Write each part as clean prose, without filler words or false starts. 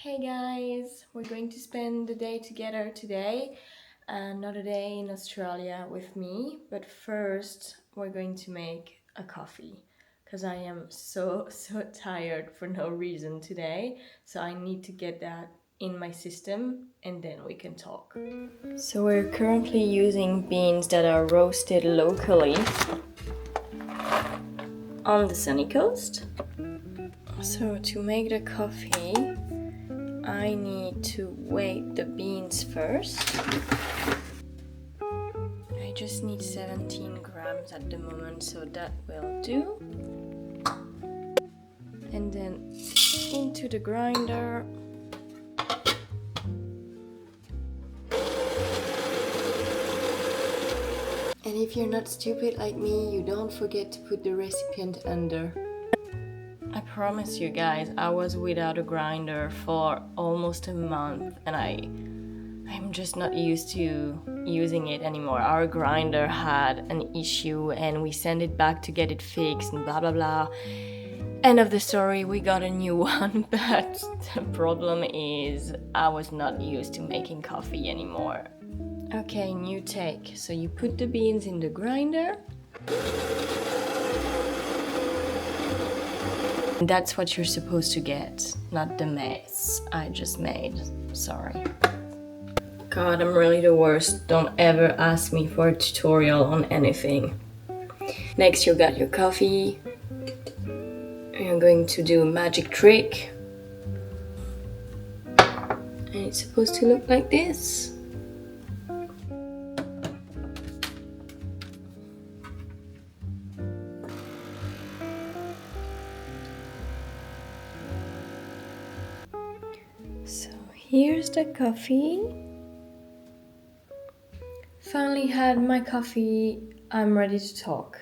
Hey guys, we're going to spend the day together today. Another day in Australia with me, but first we're going to make a coffee because I am so tired for no reason today. So I need to get that in my system and then we can talk. So we're currently using beans that are roasted locally on the sunny coast. So to make the coffee, I need to weigh the beans first. I just need 17 grams at the moment, so that will do. And then into the grinder. And if you're not stupid like me, you don't forget to put the recipient under. I promise you guys, I was without a grinder for almost a month and I'm just not used to using it anymore. Our grinder had an issue and we sent it back to get it fixed and blah blah blah. End of the story, we got a new one, but the problem is I was not used to making coffee anymore. Okay, new take. So you put the beans in the grinder. That's what you're supposed to get, not the mess I just made. Sorry. God, I'm really the worst. Don't ever ask me for a tutorial on anything. Next, you got your coffee. You're going to do a magic trick. And it's supposed to look like this. So here's the coffee. Finally had my coffee. I'm ready to talk.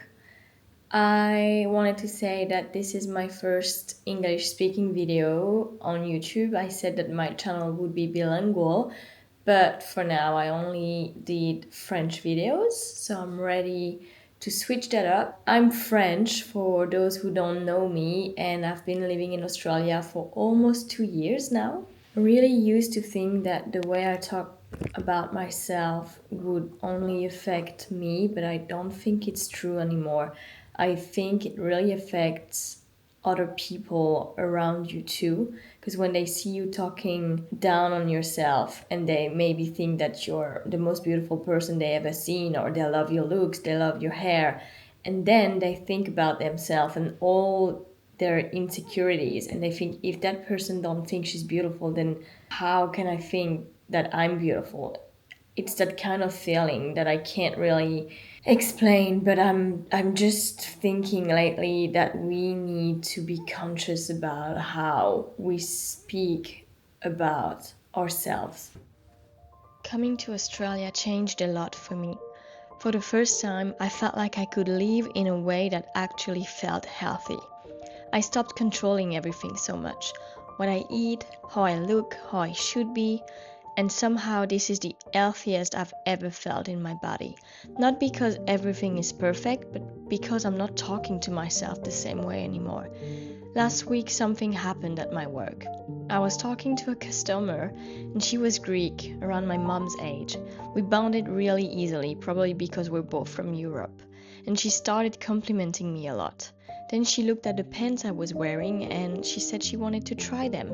I wanted to say that this is my first English speaking video on YouTube. I said that my channel would be bilingual, but for now I only did French videos, so I'm ready to switch that up. I'm French for those who don't know me, and I've been living in Australia for almost 2 years now. I really used to think that the way I talk about myself would only affect me, but I don't think it's true anymore. I think it really affects other people around you too, because when they see you talking down on yourself and they maybe think that you're the most beautiful person they ever seen, or they love your looks, they love your hair, and then they think about themselves and all their insecurities, and they think if that person don't think she's beautiful, then how can I think that I'm beautiful? It's that kind of feeling that I can't really explain, but I'm just thinking lately that we need to be conscious about how we speak about ourselves. Coming to Australia changed a lot for me. For the first time, I felt like I could live in a way that actually felt healthy. I stopped controlling everything so much. What I eat, how I look, how I should be, and somehow this is the healthiest I've ever felt in my body. Not because everything is perfect, but because I'm not talking to myself the same way anymore. Last week something happened at my work. I was talking to a customer and she was Greek, around my mom's age. We bonded really easily, probably because we're both from Europe. And she started complimenting me a lot. Then she looked at the pants I was wearing and she said she wanted to try them.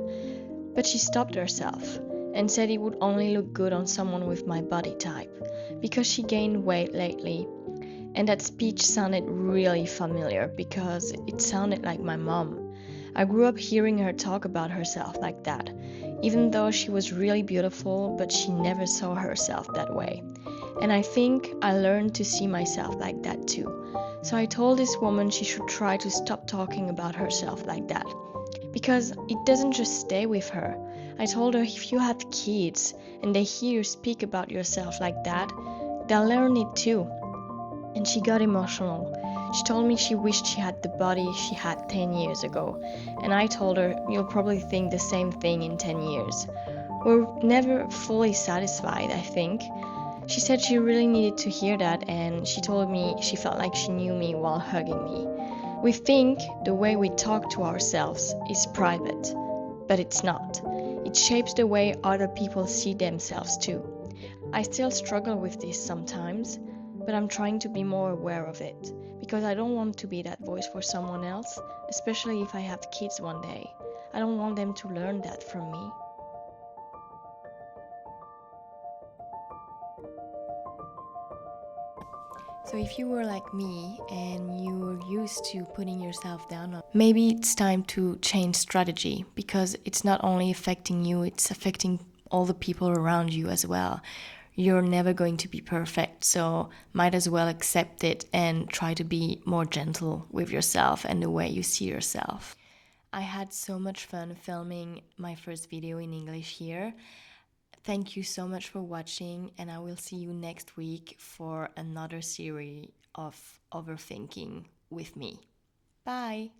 But she stopped herself and said it would only look good on someone with my body type, because she gained weight lately. And that speech sounded really familiar because it sounded like my mom. I grew up hearing her talk about herself like that, even though she was really beautiful, but she never saw herself that way. And I think I learned to see myself like that too. So I told this woman she should try to stop talking about herself like that, because it doesn't just stay with her. I told her if you have kids and they hear you speak about yourself like that, they'll learn it too. And she got emotional. She told me she wished she had the body she had 10 years ago. And I told her, you'll probably think the same thing in 10 years. We're never fully satisfied, I think. She said she really needed to hear that, and she told me she felt like she knew me while hugging me. We think the way we talk to ourselves is private, but it's not. It shapes the way other people see themselves too. I still struggle with this sometimes, but I'm trying to be more aware of it because I don't want to be that voice for someone else, especially if I have kids one day. I don't want them to learn that from me. So if you were like me and you were used to putting yourself down, maybe it's time to change strategy because it's not only affecting you, it's affecting all the people around you as well. You're never going to be perfect, so might as well accept it and try to be more gentle with yourself and the way you see yourself. I had so much fun filming my first video in English here. Thank you so much for watching, and I will see you next week for another series of overthinking with me. Bye!